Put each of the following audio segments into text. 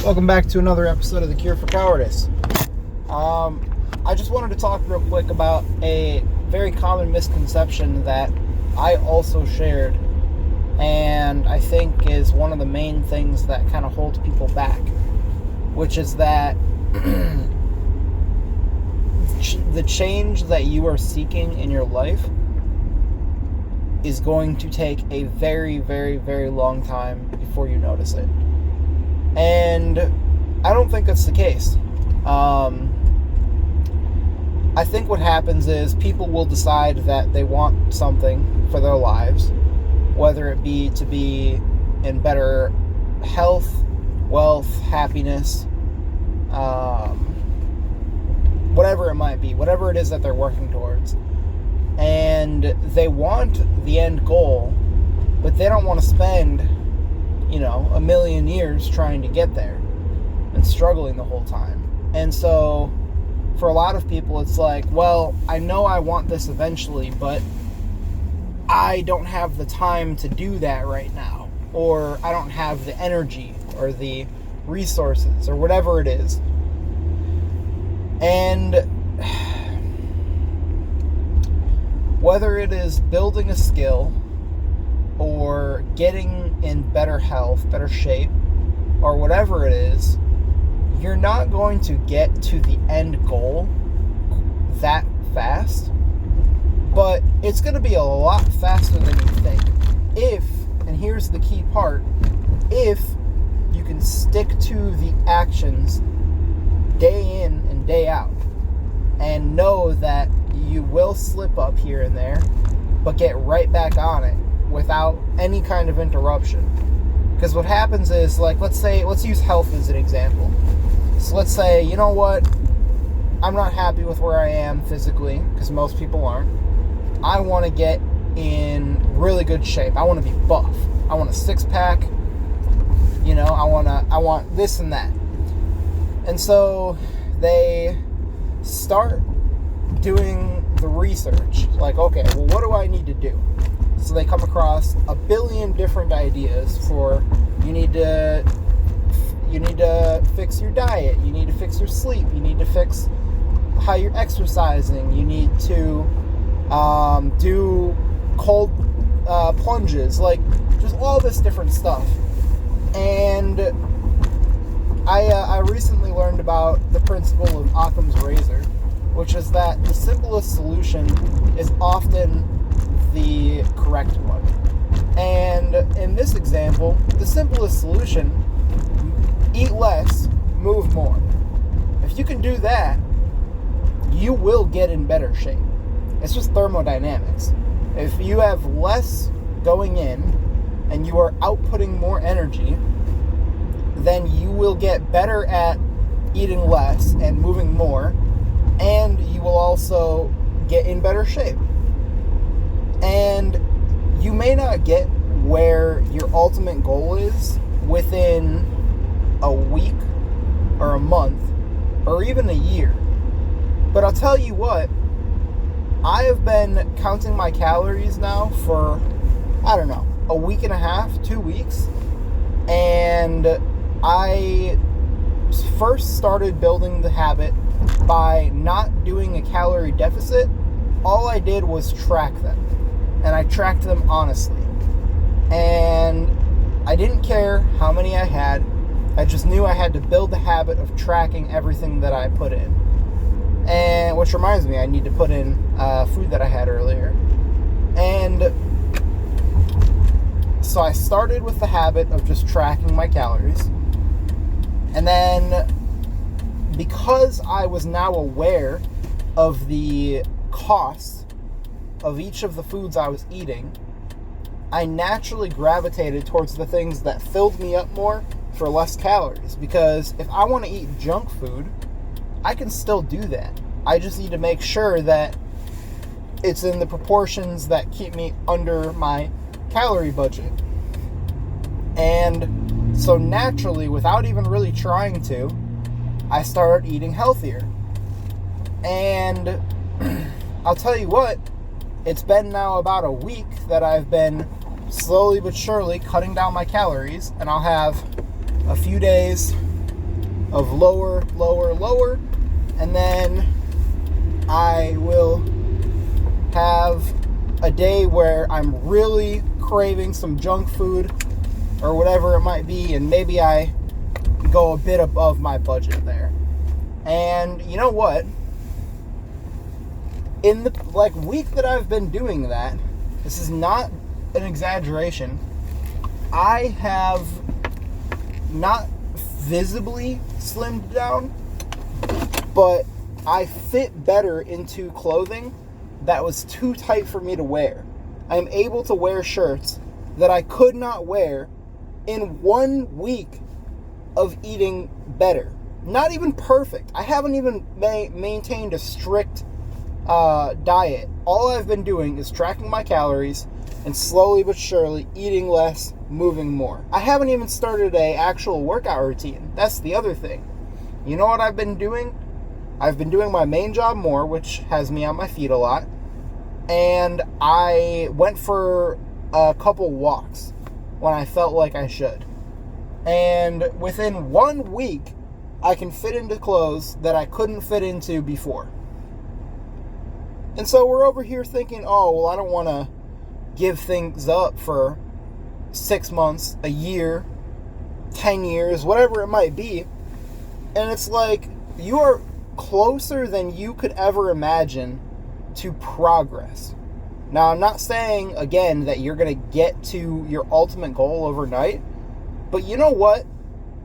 Welcome back to another episode of The Cure for Cowardice. I just wanted to talk real quick about a very common misconception that I also shared, and I think is one of the main things that kind of holds people back, which is that the change that you are seeking in your life is going to take a very, very, very long time before you notice it. And I don't think that's the case. I think what happens is people will decide that they want something for their lives, whether it be to be in better health, wealth, happiness, whatever it might be, whatever it is that they're working towards. And they want the end goal, but they don't want to spend a million years trying to get there and struggling the whole time. And so for a lot of people, it's like, well, I know I want this eventually, but I don't have the time to do that right now, or I don't have the energy or the resources or whatever it is. And whether it is building a skill or getting in better health, better shape, or whatever it is, you're not going to get to the end goal that fast, but it's going to be a lot faster than you think. And here's the key part, if you can stick to the actions day in and day out, and know that you will slip up here and there, but get right back on it without any kind of interruption. Because what happens is, let's use health as an example. So let's say, you know what, I'm not happy with where I am physically, because most people aren't. I want to get in really good shape. I want to be buff. I want a six-pack. I want this and that. And so they start doing the research. Like, okay, well, what do I need to do? So they come across a billion different ideas for you need to fix your diet, you need to fix your sleep, you need to fix how you're exercising, you need to do cold plunges, like just all this different stuff. And I recently learned about the principle of Occam's razor, which is that the simplest solution is often the correct one. And in this example, the simplest solution, eat less, move more. If you can do that, you will get in better shape. It's just thermodynamics. If you have less going in and you are outputting more energy, then you will get better at eating less and moving more, and you will also get in better shape. And you may not get where your ultimate goal is within a week or a month or even a year. But I'll tell you what, I have been counting my calories now for, a week and a half, 2 weeks. And I first started building the habit by not doing a calorie deficit. All I did was track them. And I tracked them honestly. And I didn't care how many I had. I just knew I had to build the habit of tracking everything that I put in. And which reminds me, I need to put in food that I had earlier. And so I started with the habit of just tracking my calories. And then, because I was now aware of the cost of each of the foods I was eating, I naturally gravitated towards the things that filled me up more for less calories. Because if I want to eat junk food, I can still do that. I just need to make sure that it's in the proportions that keep me under my calorie budget. And so naturally, without even really trying to, I started eating healthier. And I'll tell you what, it's been now about a week that I've been slowly but surely cutting down my calories, and I'll have a few days of lower, lower, lower, and then I will have a day where I'm really craving some junk food or whatever it might be, and maybe I go a bit above my budget there. And you know what? In the week that I've been doing that, this is not an exaggeration, I have not visibly slimmed down, but I fit better into clothing that was too tight for me to wear. I'm able to wear shirts that I could not wear in 1 week of eating better. Not even perfect. I haven't even maintained a strict diet. All I've been doing is tracking my calories and slowly but surely eating less, moving more. I haven't even started an actual workout routine. That's the other thing. You know what I've been doing? I've been doing my main job more, which has me on my feet a lot. And I went for a couple walks when I felt like I should. And within 1 week, I can fit into clothes that I couldn't fit into before. And so we're over here thinking, oh, well, I don't want to give things up for 6 months, a year, 10 years, whatever it might be. And it's like, you are closer than you could ever imagine to progress. Now, I'm not saying, again, that you're going to get to your ultimate goal overnight, but you know what?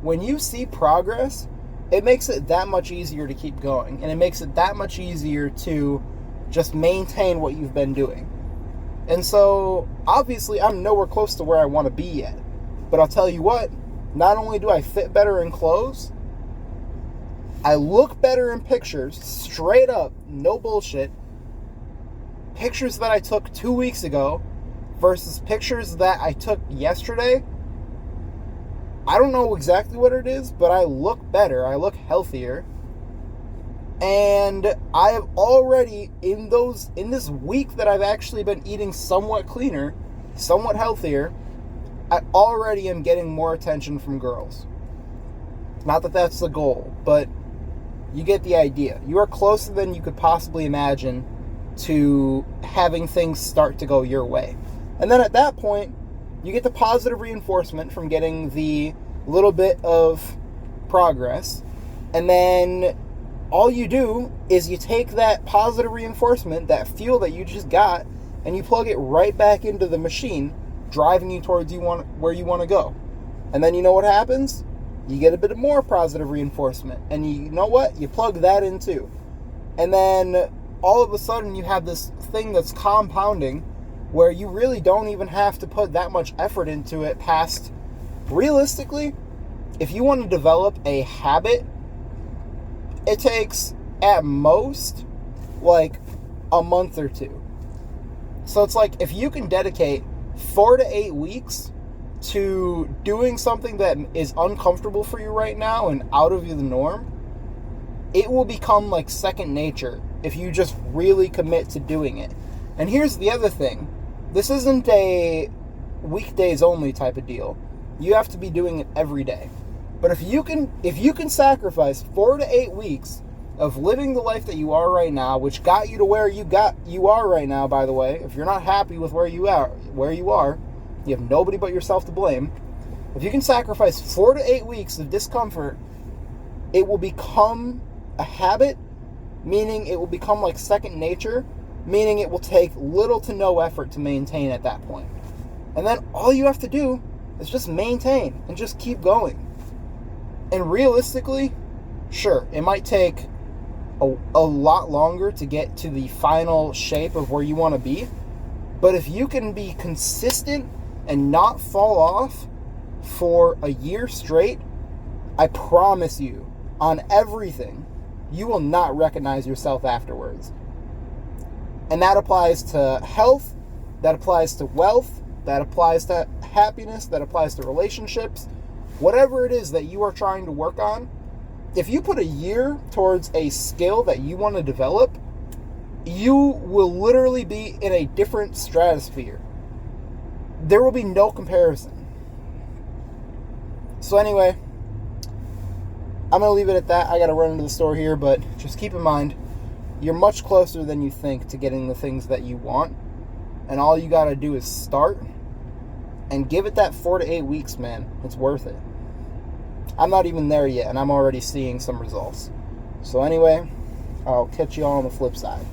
When you see progress, it makes it that much easier to keep going, and it makes it that much easier to just maintain what you've been doing. And so, obviously, I'm nowhere close to where I want to be yet. But I'll tell you what, not only do I fit better in clothes, I look better in pictures, straight up, no bullshit. Pictures that I took 2 weeks ago versus pictures that I took yesterday, I don't know exactly what it is, but I look better, I look healthier. And I have already, in this week that I've actually been eating somewhat cleaner, somewhat healthier, I already am getting more attention from girls. Not that that's the goal, but you get the idea. You are closer than you could possibly imagine to having things start to go your way. And then at that point, you get the positive reinforcement from getting the little bit of progress. And then all you do is you take that positive reinforcement, that fuel that you just got, and you plug it right back into the machine, driving you towards where you want to go. And then you know what happens? You get a bit of more positive reinforcement. And you know what? You plug that in too. And then all of a sudden you have this thing that's compounding where you really don't even have to put that much effort into it past, realistically, if you want to develop a habit, it takes at most like a month or two. So it's like if you can dedicate 4 to 8 weeks to doing something that is uncomfortable for you right now and out of the norm, it will become like second nature if you just really commit to doing it. And here's the other thing. This isn't a weekdays only type of deal. You have to be doing it every day. But if you can sacrifice 4 to 8 weeks of living the life that you are right now, which got you to where you are right now, by the way, if you're not happy with where you are, you have nobody but yourself to blame. If you can sacrifice 4 to 8 weeks of discomfort, it will become a habit, meaning it will become like second nature, meaning it will take little to no effort to maintain at that point. And then all you have to do is just maintain and just keep going. And realistically, sure, it might take a lot longer to get to the final shape of where you want to be. But if you can be consistent and not fall off for a year straight, I promise you, on everything, you will not recognize yourself afterwards. And that applies to health, that applies to wealth, that applies to happiness, that applies to relationships. Whatever it is that you are trying to work on, if you put a year towards a skill that you want to develop, you will literally be in a different stratosphere. There will be no comparison. So anyway, I'm going to leave it at that. I got to run into the store here, but just keep in mind, you're much closer than you think to getting the things that you want. And all you got to do is start and give it that 4 to 8 weeks, man. It's worth it. I'm not even there yet, and I'm already seeing some results. So anyway, I'll catch you all on the flip side.